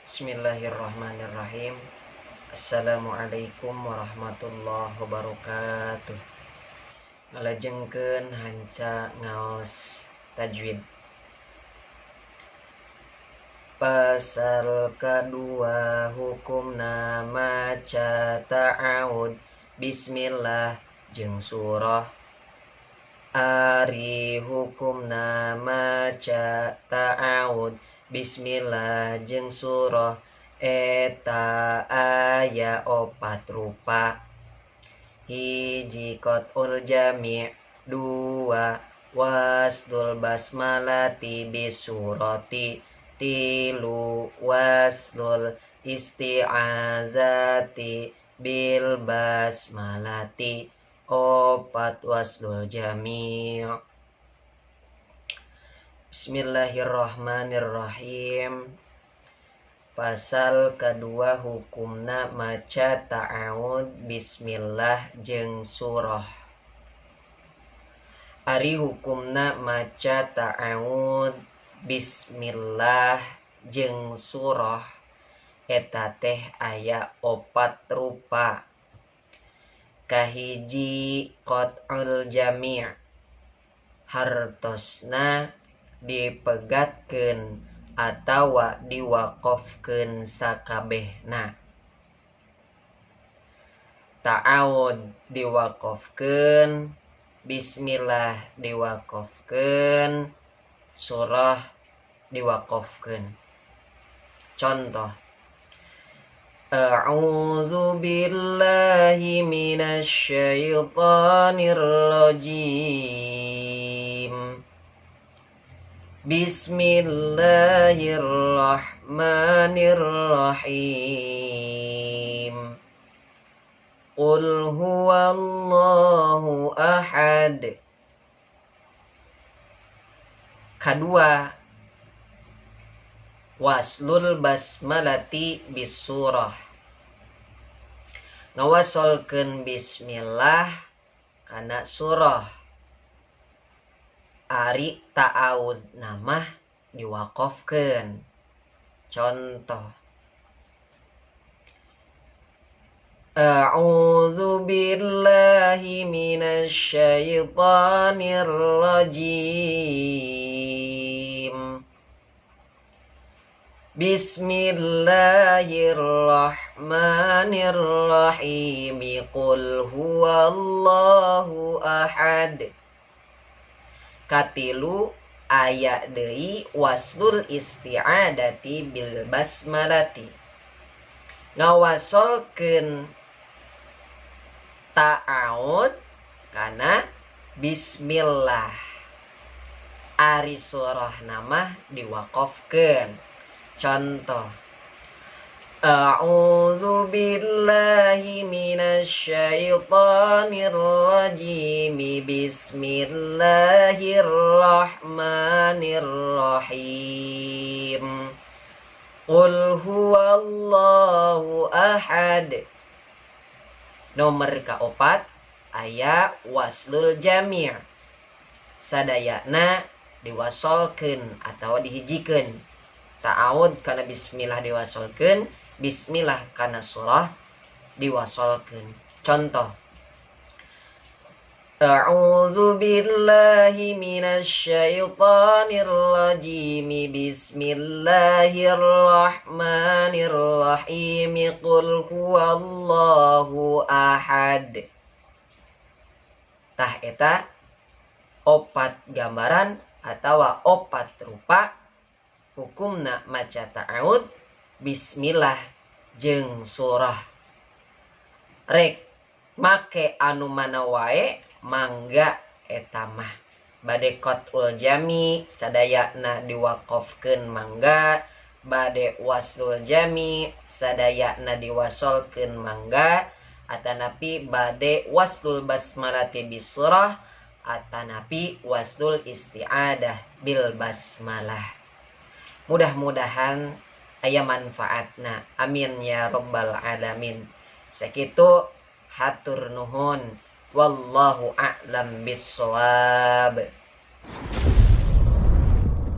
Bismillahirrahmanirrahim. Assalamualaikum warahmatullahi wabarakatuh. Ngalajengkeun hanca ngaos tajwid. Pasal kedua hukumna maca ta'awud bismillah jeung surah. Ari hukumna maca ta'awud bismillah jeung surah eta aya opat rupa. Hiji qat'ul jami', dua wasdul basmalati bisurati, tilu wasdul isti'azati bil basmalati, opat wasdul jami'. Bismillahirrahmanirrahim. Pasal kedua hukumna maca ta'awud bismillah jeung surah. Ari hukumna maca ta'awud bismillah jeung surah eta teh aya opat rupa. Kahiji qat'ul jami', hartosna dipegatkeun atawa diwaqafkeun sakabehna. Ta'awud diwaqafkeun, bismillah diwaqafkeun, surah diwaqafkeun. Contoh: A'udzu billahi minasy syaithanir rajim. Bismillahirrahmanirrahim. Qul huwallahu ahad. Kedua, waslul basmalati bisurah. Ngawasolkeun bismillah kana surah. Ari ta'awud namah diwaqafkeun. Contoh: A'udzu billahi minasy syaithanir rajim. Bismillahirrahmanirrahim. Qul huwallahu ahad. Katilu aya deui waslul isti'adati bil basmalati. Ngawasolkeun ta'awud kana bismillah. Ari surah namah diwaqafkeun. Contoh: A'udzu billahi minasy syaithanir rajim. Bismillahirrahmanirrahim. Qul huwallahu ahad. Nomor kaopat aya waslul jami'. Sadayana diwasolkeun atawa dihijikeun. Ta'awud kana bismillah diwasolkeun, bismillah kana surah diwasolkeun. Contoh: A'udzu billahi minasy syaithanir rajim. Bismillahirrahmanirrahim. Qul huwallahu ahad. Tah eta opat gambaran atawa opat rupa hukumna maca ta'awud bismillah jeung surah. Rek make anu mana wae mangga eta mah. Bade qat'ul jami sadayana diwaqafkeun mangga, bade waslul jami sadayana diwasolkeun mangga, atanapi bade waslul basmalati bisurah, atanapi waslul isti'adah bil basmalah. Mudah-mudahan aya manfaatna. Amin ya rabbal alamin. Sakitu hatur nuhun. Wallahu a'lam bissawab.